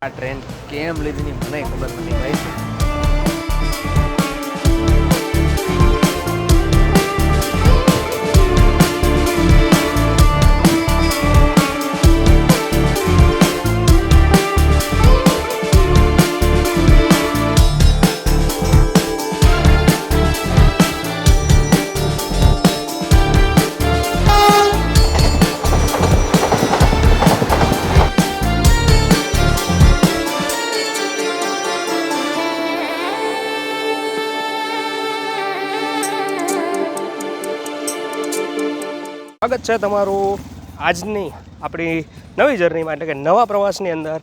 આ ટ્રેન કેમ લીધી મને ખબર નથી ભાઈ. સ્વાગત છે તમારું આજની આપણી નવી જર્નીમાં, એટલે કે નવા પ્રવાસની અંદર.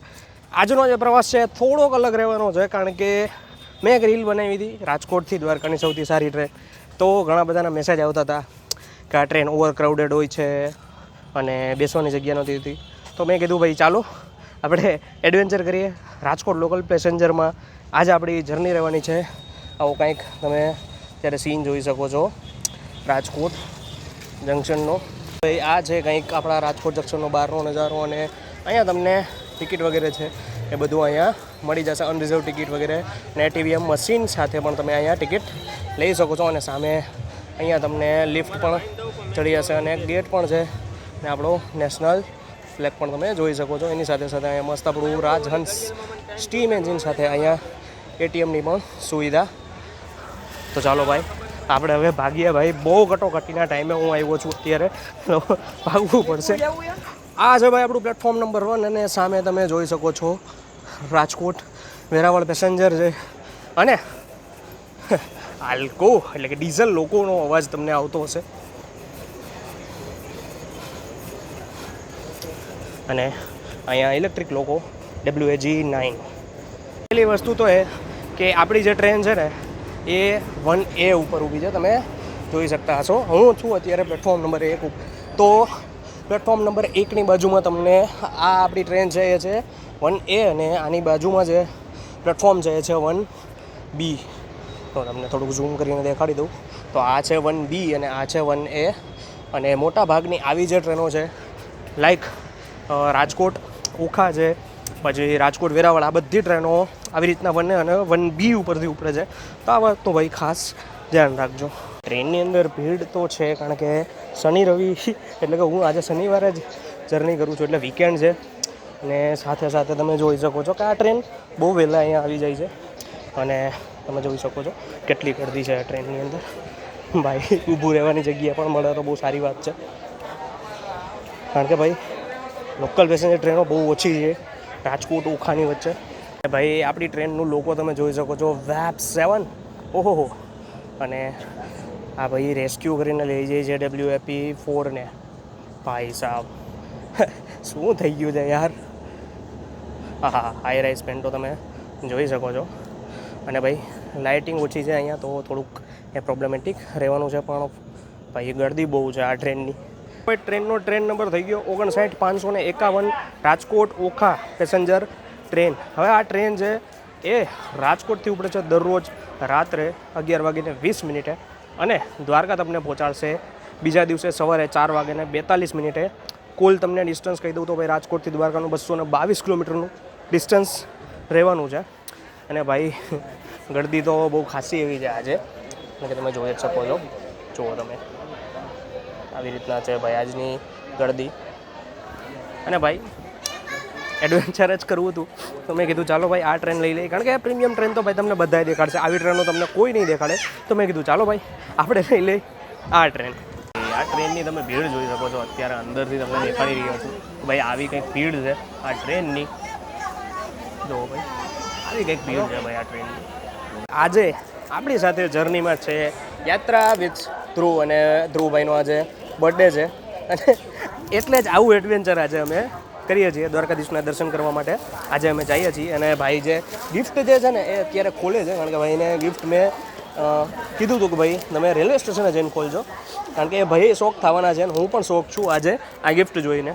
આજનો જે પ્રવાસ છે થોડોક અલગ રહેવાનો છે, કારણ કે મેં એક રીલ બનાવી હતી રાજકોટથી દ્વારકાની સૌથી સારી ટ્રેન. તો ઘણા બધાના મેસેજ આવતા હતા કે આ ટ્રેન ઓવર ક્રાઉડેડ હોય છે અને બેસવાની જગ્યા નહોતી હોતી. તો મેં કીધું ભાઈ ચાલો આપણે એડવેન્ચર કરીએ રાજકોટ લોકલ પેસેન્જરમાં. આજે આપણી જર્ની રહેવાની છે. આવો કંઈક તમે ત્યારે સીન જોઈ શકો છો રાજકોટ જંકશનનો. આ છે કંઈક આપણા રાજકોટ જંકશનનો બહારનો નજારો, અને અહીંયા તમને ટિકિટ વગેરે છે એ બધું અહીંયા મળી જશે, અનરિઝર્વ ટિકિટ વગેરે. ને ટીવીએમ મશીન સાથે પણ તમે અહીંયા ટિકિટ લઈ શકો છો. અને સામે અહીંયા તમને લિફ્ટ પણ ચડી જશે અને ગેટ પણ છે, ને આપણો નેશનલ ફ્લેગ પણ તમે જોઈ શકો છો. એની સાથે સાથે અહીંયા મસ્ત આપણું રાજહંસ સ્ટીમ એન્જિન સાથે અહીંયા એટીએમની પણ સુવિધા. તો ચાલો ભાઈ આપણે હવે ભાગીએ ભાઈ. બહુ કટોકટીના ટાઈમે હું આવ્યો છું અત્યારે, ભાગવું પડશે. આ છે ભાઈ આપણું પ્લેટફોર્મ નંબર 1, અને સામે તમે જોઈ શકો છો રાજકોટ વેરાવળ પેસેન્જર છે. અને આલ્કો એટલે કે ડીઝલ લોકોનો અવાજ તમને આવતો હશે. અને અહીંયા ઇલેક્ટ્રિક લોકો WAG9. પહેલી વસ્તુ તો એ કે આપણી જે ટ્રેન છે ને એ 1A ઉપર ઊભી છે, તમે જોઈ શકતા હશો. હું છું અત્યારે પ્લેટફોર્મ નંબર 1 ઉપર. તો પ્લેટફોર્મ નંબર 1ની બાજુમાં તમને આ આપણી ટ્રેન છે એ છે 1A, અને આની બાજુમાં જે પ્લેટફોર્મ છે એ છે 1B. તો તમને થોડુંક ઝૂમ કરીને દેખાડી દઉં. તો આ છે 1B અને આ છે 1A. અને મોટા ભાગની આવી જે ટ્રેનો છે લાઈક રાજકોટ ઓખા છે, પછી રાજકોટ વેરાવળ, આ બધી ટ્રેનો આવી રીતના 1A અને 1B ઉપરથી ઉપરે છે. તો આ વાતનું ભાઈ ખાસ ધ્યાન રાખજો. ટ્રેનની અંદર ભીડ તો છે, કારણ કે શનિ રવિ એટલે કે હું આજે શનિવારે જ જર્ની કરું છું, એટલે વીકેન્ડ છે. અને સાથે સાથે તમે જોઈ શકો છો કે આ ટ્રેન બહુ વહેલા અહીંયા આવી જાય છે, અને તમે જોઈ શકો છો કેટલી ગર્દી છે આ ટ્રેનની અંદર. ભાઈ ઊભું રહેવાની જગ્યા પણ મળે તો બહુ સારી વાત છે, કારણ કે ભાઈ લોકલ પેસેન્જર ટ્રેનો બહુ ઓછી છે રાજકોટ ઓખાની વચ્ચે. ભાઈ આપણી ટ્રેનનું લોકો તમે જોઈ શકો છો VAP7. ઓહો. અને આ ભાઈ રેસ્ક્યુ કરીને લઈ જાય છે WAP4 ને. ભાઈ સાહેબ શું થઈ ગયું છે યાર. હા, હાઈ રાઇઝ પેન્ટો તમે જોઈ શકો છો. અને ભાઈ લાઇટિંગ ઓછી છે અહીંયા, તો થોડુંક એ પ્રોબ્લેમેટિક રહેવાનું છે. પણ ભાઈ ગર્દી બહુ છે આ ટ્રેનની. ટ્રેનનો ટ્રેન નંબર થઈ ગયો 59551 રાજકોટ ઓખા પેસેન્જર ટ્રેન. હવે આ ટ્રેન છે એ રાજકોટથી ઉપડે છે દરરોજ રાત્રે 11:20 અને દ્વારકા તમને પહોંચાડશે બીજા દિવસે સવારે 4:42. કુલ તમને ડિસ્ટન્સ કહી દઉં તો ભાઈ રાજકોટથી દ્વારકાનું 222 કિલોમીટરનું ડિસ્ટન્સ રહેવાનું છે. અને ભાઈ ગર્દી તો બહુ ખાસી એવી છે આજે, એટલે કે તમે જોઈ જ શકો છો. જુઓ તમે આવી રીતના છે ભાઈ આજની ગર્દી. અને ભાઈ એડવેન્ચર જ કરવું હતું, તો મેં કીધું ચાલો ભાઈ આ ટ્રેન લઈ લઈએ, કારણ કે પ્રીમિયમ ટ્રેન તો ભાઈ તમને બધાય દેખાડશે, આવી ટ્રેનો તમને કોઈ નહીં દેખાડે. તો મેં કીધું ચાલો ભાઈ આપણે લઈ લઈએ આ ટ્રેન. આ ટ્રેનની તમે ભીડ જોઈ શકો છો અત્યારે, અંદરથી તમને દેખાડી રહ્યો છું ભાઈ આવી કંઈક ભીડ છે આ ટ્રેનની. જુઓ ભાઈ આવી કંઈક ભીડ છે ભાઈ આ ટ્રેનની. આજે આપણી સાથે જર્નીમાં છે યાત્રા વિથ ધ્રુવ, અને ધ્રુવભાઈનો આજે બર્થડે છે, અને એટલે જ આવું એડવેન્ચર આજે અમે કરીએ છીએ દ્વારકાધીશના દર્શન કરવા માટે. આજે અમે જઈએ છીએ, અને ભાઈ જે ગિફ્ટ જે છે ને એ અત્યારે ખોલે છે, કારણ કે ભાઈને ગિફ્ટ મેં કીધું હતું કે ભાઈ તમે રેલવે સ્ટેશને જઈને ખોલજો, કારણ કે એ ભાઈ શોખ થવાના છે, અને હું પણ શોખ છું આજે આ ગિફ્ટ જોઈને.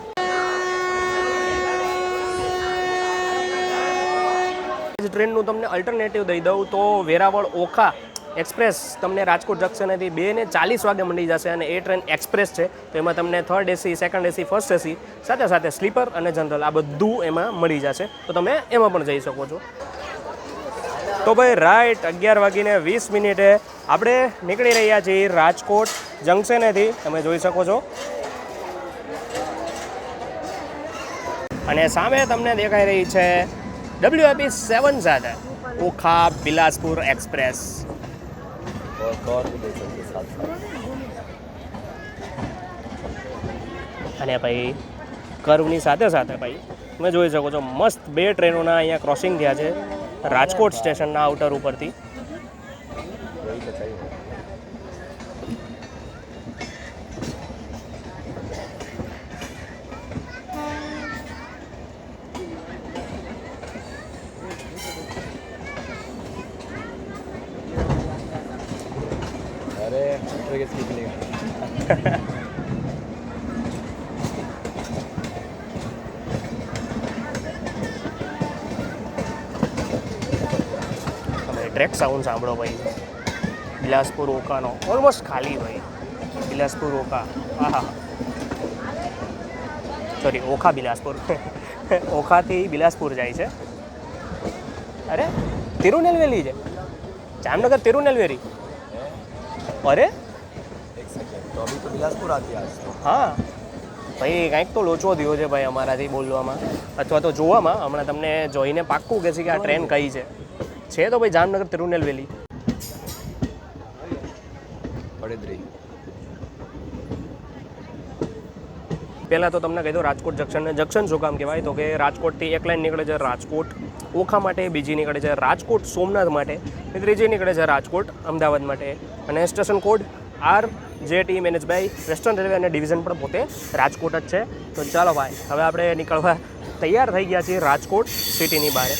ટ્રેનનું તમને અલ્ટરનેટિવ દઈ દઉં તો વેરાવળ ઓખા એક્સપ્રેસ તમને રાજકોટ જંકશનેથી 2:40 વાગે મળી જશે અને એ ટ્રેન એક્સપ્રેસ છે તો એમાં તમને third AC, second AC, first AC સાથે સાથે સ્લીપર અને જનરલ આ બધું એમાં મળી જશે તો તમે એમાં પણ જઈ શકો છો. તો ભાઈ રાઈટ 11:20 આપણે નીકળી રહ્યા છીએ રાજકોટ જંકશનેથી, તમે જોઈ શકો છો. અને સામે તમને દેખાઈ રહી છે WAP7 સાથે ઓખા બિલાસપુર એક્સપ્રેસ. અને ભાઈ કર્વની સાથે સાથે ભાઈ તમે જોઈ શકો છો મસ્ત 2 ટ્રેનોના અહીંયા ક્રોસિંગ થયા છે રાજકોટ સ્ટેશનના આઉટર ઉપરથી. ટ્રેક સાઉન્ડ સાંભળો ભાઈ, બિલાસપુર ઓકાનો ઓલમોસ્ટ ખાલી ભાઈ. બિલાસપુર ઓખા, હા સોરી ઓખા બિલાસપુર ઓખાથી બિલાસપુર જાય છે. અરે તિરુનેલવેલી છે, જામનગર તિરુનેલવેલી. અરે હા ભાઈ કંઈક તો લોચો થયો છે ભાઈ અમારાથી બોલવામાં અથવા તો જોવામાં. હમણાં તમને જોઈને પાક્કું કહેશે કે આ ટ્રેન કઈ છે તો ભાઈ જામનગર તિરુનેલવેલી. પહેલાં તો તમને કહી દો રાજકોટ જંકશન શું કામ કહેવાય તો કે રાજકોટથી એક લાઈન નીકળે છે રાજકોટ ઓખા માટે, બીજી નીકળે છે રાજકોટ સોમનાથ માટે, ત્રીજી નીકળે છે રાજકોટ અમદાવાદ માટે. અને station code RJT manage by western railway અને ડિવિઝન પણ પોતે રાજકોટ જ છે. તો ચાલો ભાઈ હવે આપણે નીકળવા તૈયાર થઈ ગયા છીએ રાજકોટ સિટીની બહાર.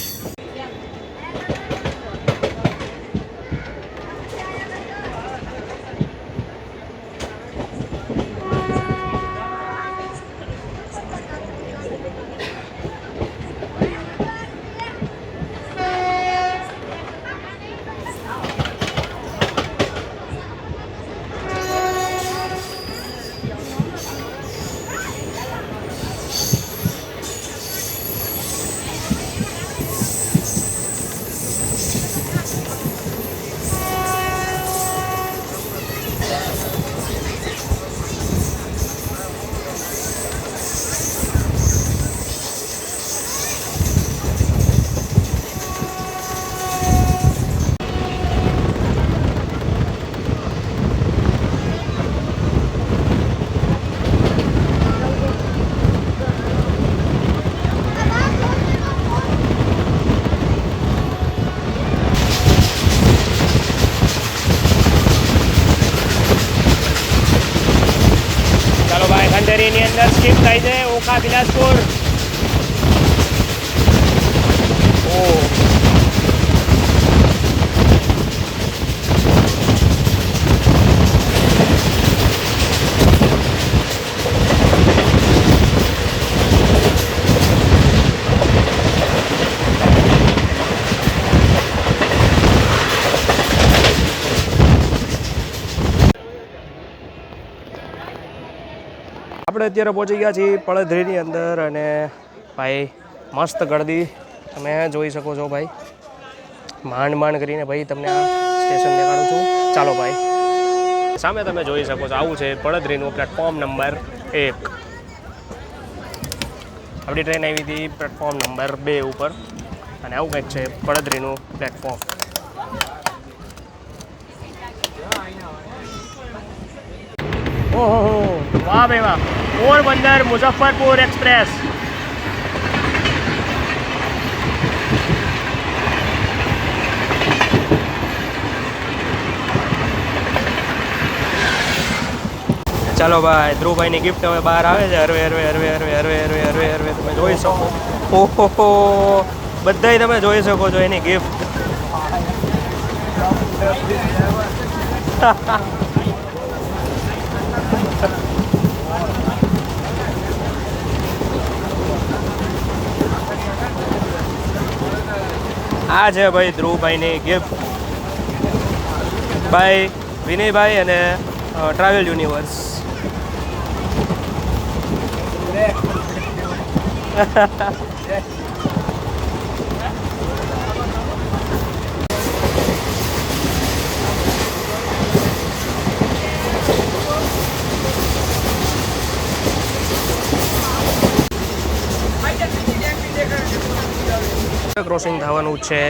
ખંડેરીની અંદર સ્કીપ થાય છે ઓખા બિલાસપુર. આપણે અત્યારે પહોંચી ગયા છીએ પડધરીની અંદર અને ભાઈ મસ્ત ગળદી તમે જોઈ શકો છો ભાઈ. માંડ કરીને ભાઈ તમને આ સ્ટેશન દેખાડું છું. ચાલો ભાઈ સામે તમે જોઈ શકો છો આવું છે પડધરીનું પ્લેટફોર્મ નંબર 1. આપણી ટ્રેન આવી હતી પ્લેટફોર્મ નંબર 2 ઉપર અને આવું કંઈક છે પડધરીનું પ્લેટફોર્મ. ઓહો વાહ ભાઈ વાહ, પોરબંદર મુઝફ્ફરપુર એક્સપ્રેસ. ચાલો ભાઈ ધ્રુવભાઈની ગિફ્ટ હવે બહાર આવે છે. હરવે હરવે હરવે હરવે હરવે હરવે હરવે હરવે તમે જોઈ શકો. ઓહો બધાય તમે જોઈ શકો છો એની ગિફ્ટ. આ છે ભાઈ ધ્રુવભાઈની ગિફ્ટ. બાય વિનયભાઈ અને ટ્રાવેલ યુનિવર્સ. ક્રોસિંગ થવાનું છે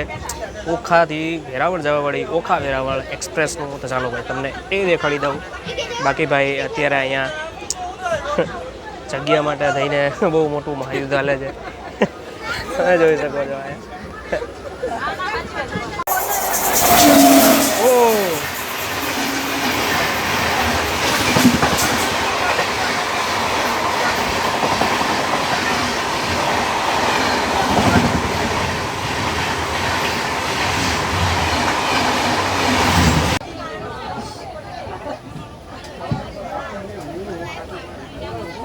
ઓખાથી વેરાવળ જવાવાળી ઓખા વેરાવળ એક્સપ્રેસનું. તો ચાલો ભાઈ તમને એ દેખાડી દઉં. બાકી ભાઈ અત્યારે અહીંયા જગ્યા માટે થઈને બહુ મોટું મહાયુદ્ધ હાલે છે. તમે જોઈ શકો છો.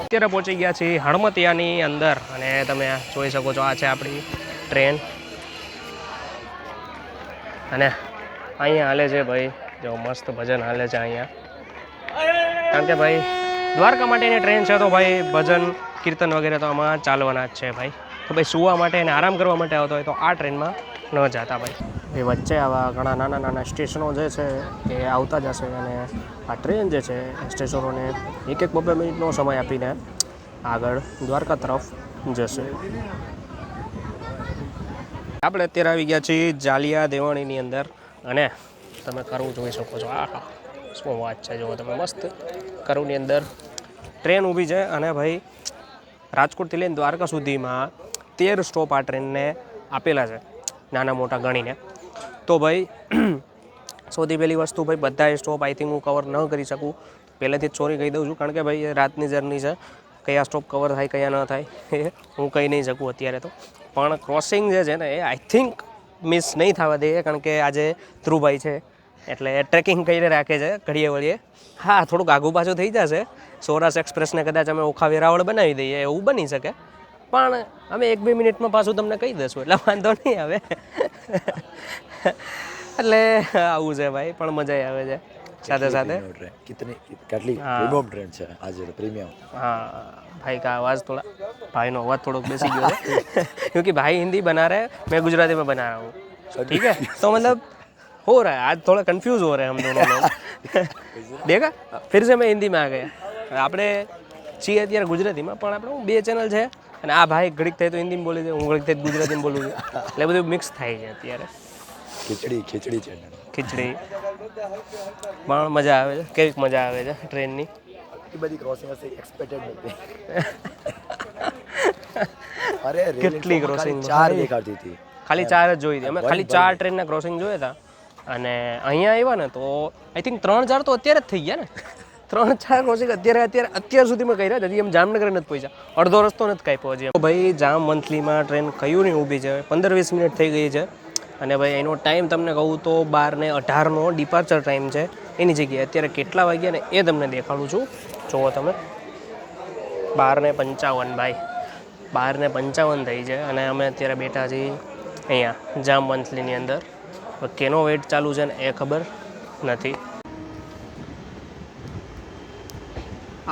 અત્યારે પહોંચી ગયા છીએ હળમતિયાની અંદર અને તમે જોઈ શકો છો આ છે આપણી ટ્રેન. અને અહીંયા હાલે છે ભાઈ જો મસ્ત ભજન હાલે છે અહીંયા. કારણ કે ભાઈ દ્વારકા માટેની ટ્રેન છે તો ભાઈ ભજન કીર્તન વગેરે તો આમાં ચાલવાના જ છે ભાઈ. તો ભાઈ સુવા માટે અને આરામ કરવા માટે આવતો હોય તો આ ટ્રેનમાં ન જતા ભાઈ. એ વચ્ચે આવા ઘણા નાના નાના સ્ટેશનો જે છે એ આવતા જશે અને આ ટ્રેન જે છે એ સ્ટેશનોને 1-2 મિનિટનો સમય આપીને આગળ દ્વારકા તરફ જશે. આપણે અત્યારે આવી ગયા છીએ જાલિયા દેવાણીની અંદર અને તમે કરવું જોઈ શકો છો. આ શું વાત છે જો તમે મસ્ત કરવની અંદર ટ્રેન ઊભી છે અને ભાઈ રાજકોટથી લઈને દ્વારકા સુધીમાં 13 સ્ટોપ આ ટ્રેનને આપેલા છે નાના મોટા ગણીને. તો ભાઈ સૌથી પહેલી વસ્તુ ભાઈ બધા સ્ટોપ આઈ થિંક હું કવર ન કરી શકું. પહેલેથી જ સોરી કહી દઉં છું કારણ કે ભાઈ રાતની જર્ની છે. કયા સ્ટોપ કવર થાય કયા ન થાય એ હું કહી નહીં શકું અત્યારે તો. પણ ક્રોસિંગ જે છે ને એ આઈ થિંક મિસ નહીં થવા દઈએ કારણ કે આજે ધ્રુવભાઈ છે એટલે ટ્રેકિંગ કરીને રાખે છે ઘડીએ વળીએ. હા થોડુંક આઘું પાછું થઈ જશે. સૌરાષ્ટ્ર એક્સપ્રેસને કદાચ અમે ઓખા વેરાવળ બનાવી દઈએ એવું બની શકે. પણ અમે 1-2 મિનિટમાં પાછું તમને કહી દઈશું એટલે વાંધો નહીં આવે. એટલે આવું છે ભાઈ પણ મજા આવે છે સાથે સાથે. હા ભાઈ કા आवाज थोड़ा भाई નો અવાજ થોડોક બેસી ગયો है क्योंकि भाई हिंदी बना रहे हैं मैं गुजराती में बना रहा हूँ. ठीक है तो मतलब हो रहा है आज थोड़ा कंफ्यूज हो रहे हैं हम दोनों लोग. देखा फिर से मैं हिंदी में आ गया. આપણે છીએ અત્યારે ગુજરાતીમાં પણ આપણે 2 ચેનલ છે અને આ ભાઈ ઘડીક થાય તો હિન્દીમાં બોલે છે હું ઘડીક થાય ગુજરાતીમાં બોલું છું એટલે બધું મિક્સ થાય છે અત્યારે. ખીચડી ચેનલ ખીચડી પણ મજા આવે છે. કેવી મજા આવે છે ટ્રેનની. એ બધી ક્રોસિંગ હશે એક્સપેક્ટેડ નથી. અરે કેટલી ક્રોસિંગ 4 દેખાતી હતી. ખાલી 4 જ જોઈ હતી અમે. ખાલી 4 ટ્રેનના ક્રોસિંગ જોયા હતા અને અહીંયા આવ્યા ને તો આઈ થિંક 3-4 તો અત્યારે જ થઈ ગયા ને. 3-4 ક્રોસિંગ અત્યાર સુધીમાં કર્યા હજી એમ જામનગર નથી પહોંચ્યા. અડધો રસ્તો નથી કાપ્યો હજી. ભાઈ જામ મંથલીમાં ટ્રેન કયુંની ઊભી છે 15-20 મિનિટ થઈ ગઈ છે અને ભાઈ એનો ટાઈમ તમને કહું તો 12:18નો ડિપાર્ચર ટાઈમ છે. એની જગ્યાએ અત્યારે કેટલા વાગ્યા ને એ તમને દેખાડું છું. જુઓ તમે 12:55 ભાઈ 12:55 થઈ છે અને અમે અત્યારે બેઠા છીએ અહીંયા જામ મંથલીની અંદર. કેનો વેટ ચાલુ છે ને એ ખબર નથી.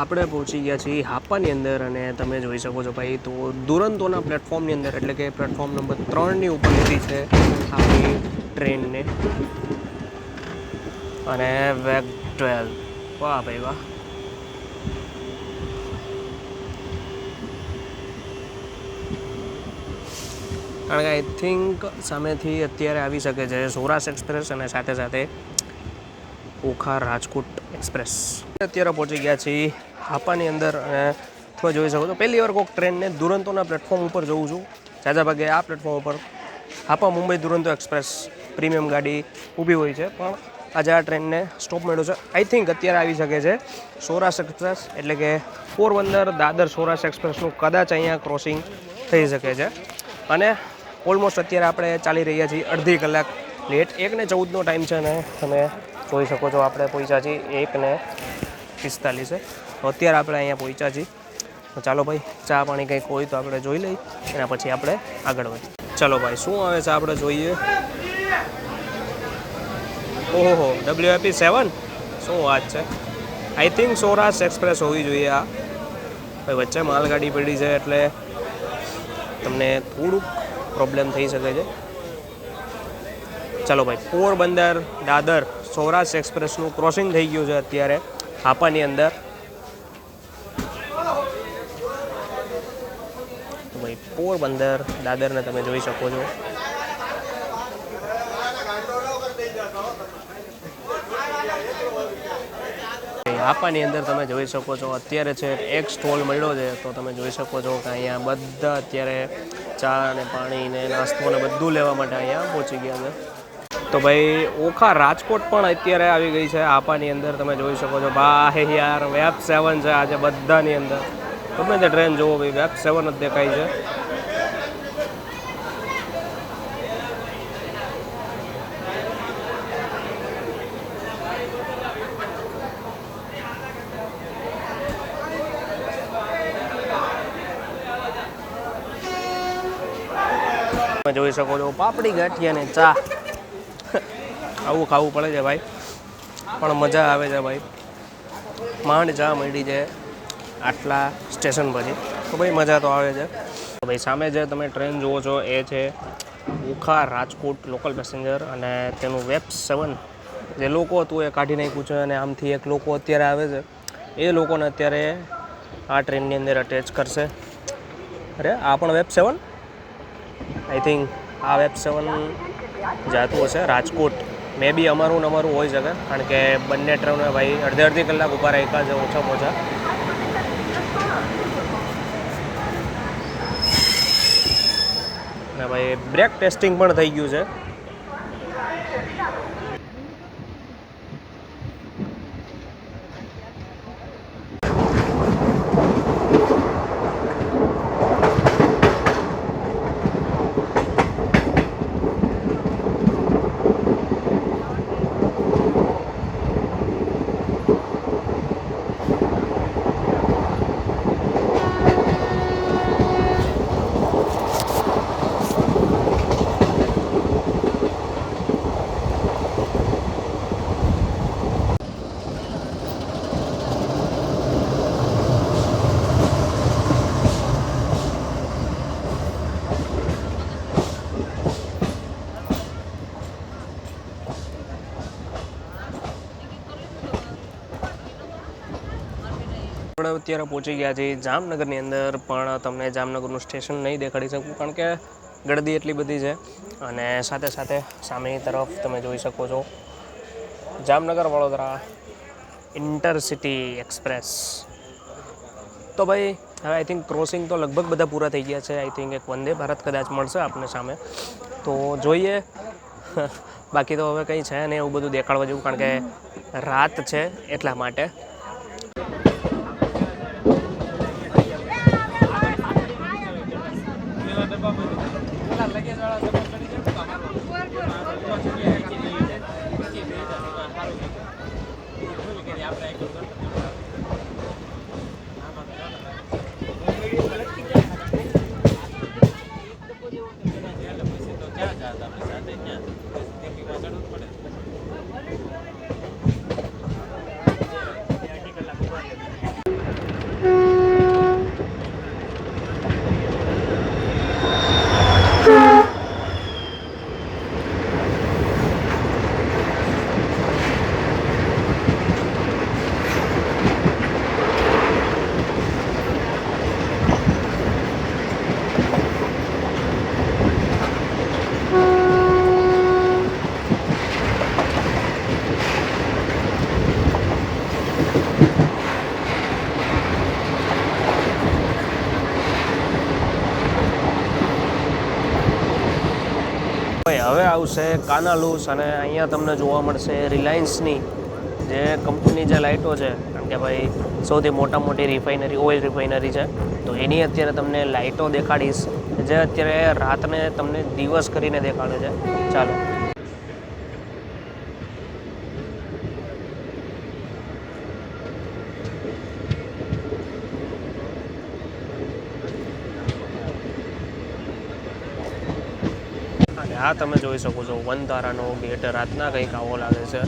આપણે પહોંચી ગયા છીએ હાપાની અંદર અને તમે જોઈ શકો છો ભાઈ તો દુરંતોના પ્લેટફોર્મની અંદર એટલે કે પ્લેટફોર્મ નંબર 3ની ઉપર લીધી છે આપણી ટ્રેનને. અને વેગ 12 વાહ ભાઈ વાહ. કારણ કે આઈ થિંક સામેથી અત્યારે આવી શકે છે સૌરાષ્ટ્ર એક્સપ્રેસ અને સાથે સાથે ઓખા રાજકોટ એક્સપ્રેસ. અત્યારે પહોંચી ગયા છીએ હાપાની અંદર અને તમે જોઈ શકો છો પહેલી વાર કોઈક ટ્રેનને દુરંતોના પ્લેટફોર્મ ઉપર જોઉં છું. જાજા ભાગે આ પ્લેટફોર્મ ઉપર હાપા મુંબઈ દુરંતો એક્સપ્રેસ પ્રીમિયમ ગાડી ઊભી હોય છે પણ આજે આ ટ્રેનને સ્ટોપ મળ્યો છે. આઈ થિંક અત્યારે આવી શકે છે સૌરાષ્ટ્ર એક્સપ્રેસ એટલે કે પોરબંદર દાદર સૌરાષ્ટ્ર એક્સપ્રેસનું કદાચ અહીંયા ક્રોસિંગ થઈ શકે છે. અને ઓલમોસ્ટ અત્યારે આપણે ચાલી રહ્યા છીએ અડધી કલાક લેટ. 1:14નો ટાઈમ છે ને તમે જોઈ શકો છો આપણે પહોંચ્યા છીએ 1:45. તો અત્યારે આપણે અહીંયા પહોંચ્યા છીએ. તો ચાલો ભાઈ ચા પાણી કંઈક હોય તો આપણે જોઈ લઈએ એના પછી આપણે આગળ વધીએ. ચાલો ભાઈ શું આવે છે આપણે જોઈએ. ઓ ઓહો WIP7 શું વાત છે. આઈ થિંક સૌરાષ્ટ્ર એક્સપ્રેસ હોવી જોઈએ આ. ભાઈ વચ્ચે માલગાડી પડી છે એટલે તમને થોડુંક પ્રોબ્લેમ થઈ શકે છે. ચાલો ભાઈ, પોરબંદર દાદર સૌરાષ્ટ્ર એક્સપ્રેસનું ક્રોસિંગ થઈ ગયું છે અત્યારે હાપાની અંદર. તો ભાઈ પોરબંદર દાદરને તમે જોઈ શકો છો. હાપાની અંદર તમે જોઈ શકો છો અત્યારે છે એક સ્ટોલ મળ્યો છે. તો તમે જોઈ શકો છો કે અહીંયા બધા અત્યારે ચા અને પાણી ને નાસ્તો ને બધું લેવા માટે અહીંયા પહોંચી ગયા છે. તો ભાઈ ઓખા રાજકોટ પણ અત્યારે આવી ગઈ છે હાપાની અંદર. તમે જોઈ શકો છો ભાઈ યાર WEP7 છે આજે બધાની અંદર. તમે જે ટ્રેન જોવો ભાઈ WEP7 જ દેખાય છે. તમે જોઈ શકો છો પાપડી ગાંઠિયા ને ચા. આવું ખાવું પડે છે ભાઈ, પણ મજા આવે છે ભાઈ. માંડ ચા મળી છે આટલા સ્ટેશન પછી, તો ભાઈ મજા તો આવે છે. તો ભાઈ સામે જે તમે ટ્રેન જુઓ છો એ છે ઓખા રાજકોટ લોકલ પેસેન્જર, અને તેનું WEP7 જે લોકો હતું એ કાઢી નાખ્યું છે. અને આમથી એક લોકો અત્યારે આવે છે, એ લોકોને અત્યારે આ ટ્રેનની અંદર અટેચ કરશે. અરે આ પણ WEP7, આઈ થિંક આ WEP7 જાતું હશે રાજકોટ. મે બી અમારું ને અમારું હોઈ શકે, કારણ કે બંને ટ્રેનો ભાઈ અડધી કલાક ઊભા રાખ્યા છે ઓછામાં ઓછા. અને ભાઈ બ્રેક ટેસ્ટિંગ પણ થઈ ગયું છે. આપણે અત્યારે પહોંચી ગયા છીએ જામનગરની અંદર. પણ તમને જામનગરનું સ્ટેશન નહીં દેખાડી શકું, કારણ કે ગળદી એટલી બધી છે. અને સાથે સાથે સામેની તરફ તમે જોઈ શકો છો જામનગર વડોદરા ઇન્ટરસિટી એક્સપ્રેસ. તો ભાઈ હવે આઈ થિંક ક્રોસિંગ તો લગભગ બધા પૂરા થઈ ગયા છે. આઈ થિંક એક વંદે ભારત કદાચ મળશે આપણને સામે, તો જોઈએ. બાકી તો હવે કંઈ છે નહીં એવું બધું દેખાડવા જેવું, કારણ કે રાત છે એટલા માટે. હવે આવશે કાનાલુસ, અને અહીંયા તમને જોવા મળશે રિલાયન્સની જે કંપની જે લાઇટો છે. કારણ કે ભાઈ સૌથી મોટી રિફાઇનરી ઓઇલ રિફાઇનરી છે, તો એની અત્યારે તમને લાઇટો દેખાડીશ, જે અત્યારે રાતને તમને દિવસ કરીને દેખાડે છે. ચાલો. અને આ તમે જોઈ શકો છો વનતારાનો ગેટ રાતના કંઈક આવો લાગે છે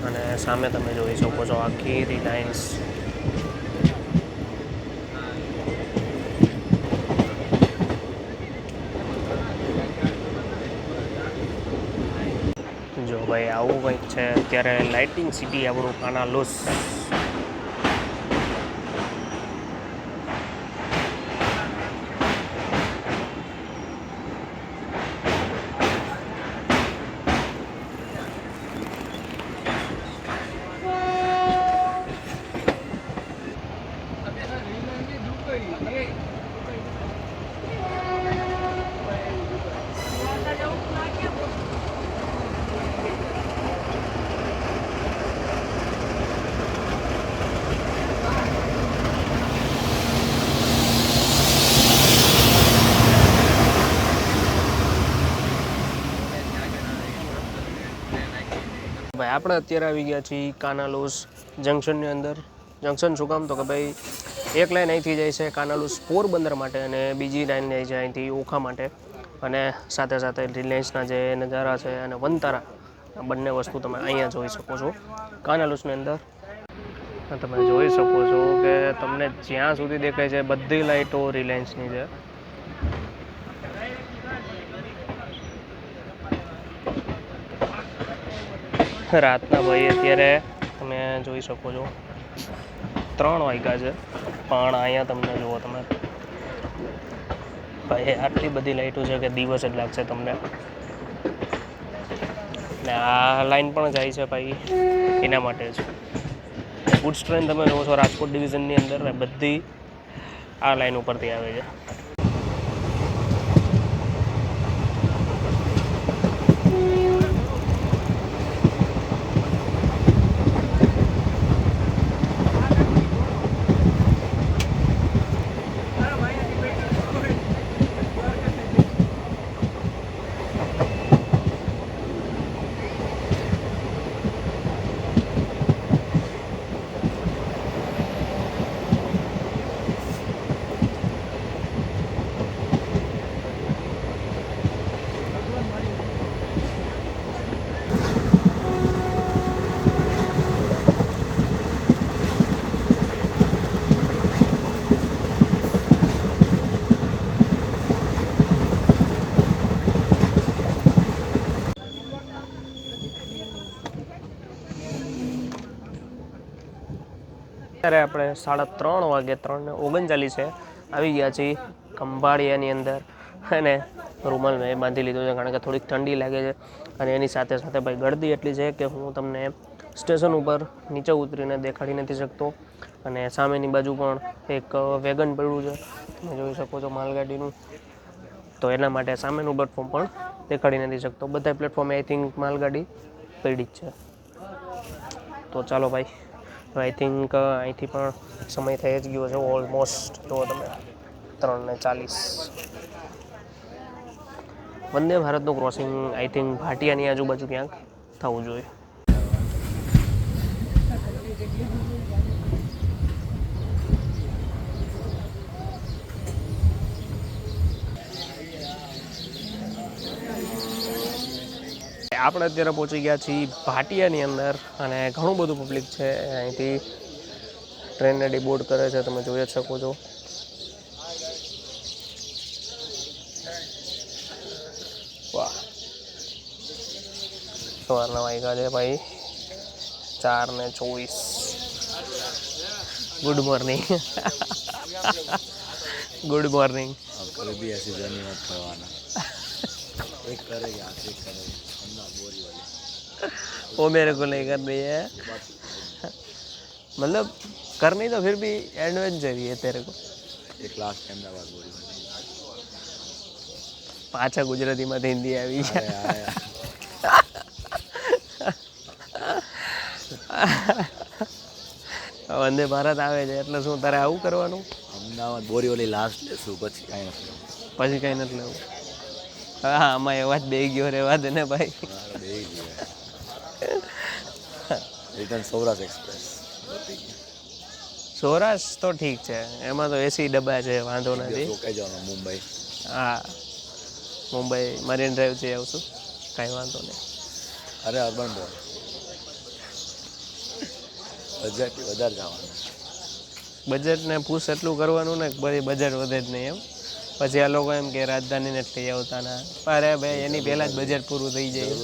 અને સામે તમે જોઈ શકો છો આખી રિલાયન્સ. જો ભાઈ આવું કંઈક છે અત્યારે લાઇટિંગ સિટી આપણું કાનાલુસ. ભાઈ આપણે અત્યારે આવી ગયા છીએ કાનાલુસ જંકશનની અંદર. જંકશન શું કામ તો કે ભાઈ એક લાઈન અહીંથી જાય છે કાનાલુસ પોરબંદર માટે અને બીજી લાઈન જાય છે અહીંથી ઓખા માટે. અને સાથે સાથે રિલાયન્સના જે નજારા છે અને વનતારા બંને વસ્તુ તમે અહીંયા જોઈ શકો છો કાનાલુસની અંદર. તમે જોઈ શકો છો કે તમને જ્યાં સુધી દેખાય છે બધી લાઇટો રિલાયન્સની છે. રાતના ભાઈ અત્યારે તમે જોઈ શકો છો 3 વાગ્યા છે પણ અહીંયા તમને જુઓ તમે ભાઈ આટલી બધી લાઇટો છે કે દિવસ જ લાગશે તમને. ને આ લાઈન પણ જાય છે ભાઈ એના માટે જ. ગુડ્સ ટ્રેન તમે જુઓ છો રાજકોટ ડિવિઝનની અંદર બધી આ લાઈન ઉપરથી આવે છે. અત્યારે આપણે 3:30 વાગે 3:39 આવી ગયા છીએ ખંભાળિયાની અંદર અને રૂમાલ મેં બાંધી લીધો છે કારણ કે થોડીક ઠંડી લાગે છે. અને એની સાથે સાથે ભાઈ ગળદી એટલી છે કે હું તમને સ્ટેશન ઉપર નીચે ઉતરીને દેખાડી નથી શકતો. અને સામેની બાજુ પણ એક વેગન પડ્યું છે તમે જોઈ શકો છો માલગાડીનું. તો એના માટે સામેનું પ્લેટફોર્મ પણ દેખાડી નથી શકતો. બધા પ્લેટફોર્મે આઈ થિંક માલગાડી પડી જ છે. તો ચાલો ભાઈ આઈ થિંક અહીંથી પણ સમય થઈ જ ગયો છે ઓલમોસ્ટ. જુઓ તમે 3:40. વંદે ભારતનું ક્રોસિંગ આઈ થિંક ભાટિયાની આજુબાજુ ક્યાંક થવું જોઈએ. આપણે અત્યારે પહોંચી ગયા છીએ ભાટિયાની અંદર અને ઘણું બધું પબ્લિક છે અહીંથી ટ્રેન રેડી બોર્ડ કરે છે તમે જોઈ જ શકો છો. વાહ સવારના વાગ્યા છે ભાઈ 4:24. Good morning. Good morning. कभी भी ऐसी जर्नी मत करवाना. एक करेगा आके करेगा अन्ना बोरी वाले वो मेरे को नहीं कर रही है मतलब करनी तो फिर भी एडवेंचर ही है तेरे को. एक लास्ट अहमदाबाद बोरी वाले પાછા ગુજરાતીમાંથી હિન્દી આવી છે. વંદે ભારત આવે છે એટલે શું તારે આવું કરવાનું? અમદાવાદ બોરીવલી લાસ્ટ લેશું પછી કાંઈ નથી લેવું. પછી કાંઈ નથી લેવું. હા આમાં એવા જ બે ગયો રહેવા દે ને ભાઈ. Return Saurashtra express. સૌરાષ્ટ્ર તો ઠીક છે એમાં તો એસી ડબ્બા છે વાંધો નથી. રોકાઈ જવાનું મુંબઈ. હા મુંબઈ મરીન ડ્રાઈવ જઈ આવશું, કાંઈ વાંધો નહીં. અરે અર્બન રોડ બજેટ વધારે જવાનું. બજેટને પૂછ એટલું કરવાનું ને બધી બજેટ વધે જ નહીં એમ. પછી આ લોકો એમ કે રાજધાનીને જ કહી આવતા ના, અરે ભાઈ એની પહેલાં જ બજેટ પૂરું થઈ જાય.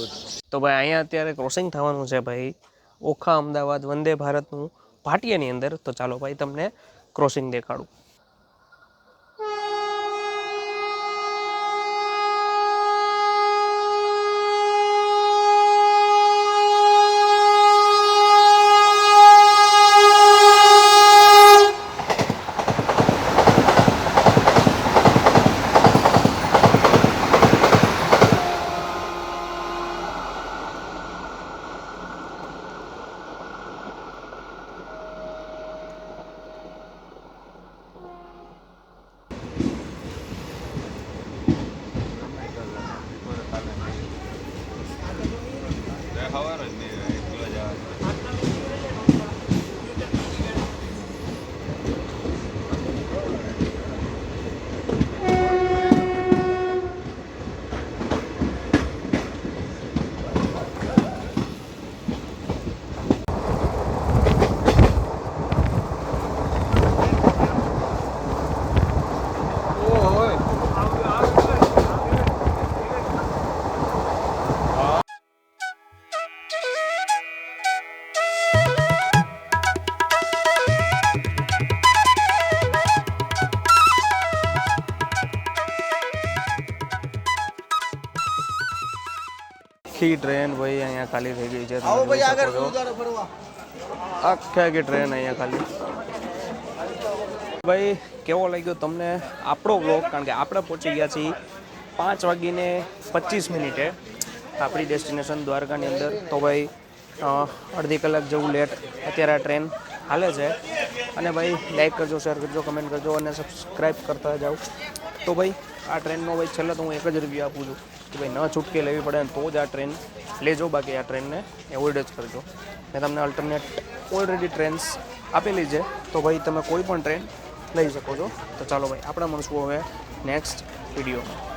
તો ભાઈ અહીંયા અત્યારે ક્રોસિંગ થવાનું છે ભાઈ ઓખા અમદાવાદ વંદે ભારતનું ભાટિયાની અંદર. તો ચાલો ભાઈ તમને ક્રોસિંગ દેખાડું. આખી ટ્રેન ભાઈ અહીંયા ખાલી થઈ ગઈ છે. આખી ટ્રેન અહીંયા ખાલી. ભાઈ કેવો લાગ્યો તમને આપણો વ્લોગ? કારણ કે આપણે પહોંચી ગયા છીએ 5:25 આપણી ડેસ્ટિનેશન દ્વારકાની અંદર. તો ભાઈ અડધી કલાક જેવું લેટ અત્યારે આ ટ્રેન હાલે છે. અને ભાઈ લાઈક કરજો, શેર કરજો, કમેન્ટ કરજો અને સબસ્ક્રાઈબ કરતા જાઓ. તો ભાઈ આ ટ્રેનનો ભાઈ છેલ્લે તો હું એક જ રિવ્યૂ આપું છું કે ભાઈ ન છૂટકે લેવી પડે ને તો જ આ ટ્રેન લેજો, બાકી આ ટ્રેનને એવોઇડ જ કરજો. મેં તમને અલ્ટરનેટ ઓલરેડી ટ્રેન્સ આપેલી છે, તો ભાઈ તમે કોઈ પણ ટ્રેન લઈ શકો છો. તો ચાલો ભાઈ આપણે મળશું હવે નેક્સ્ટ વિડીયોમાં.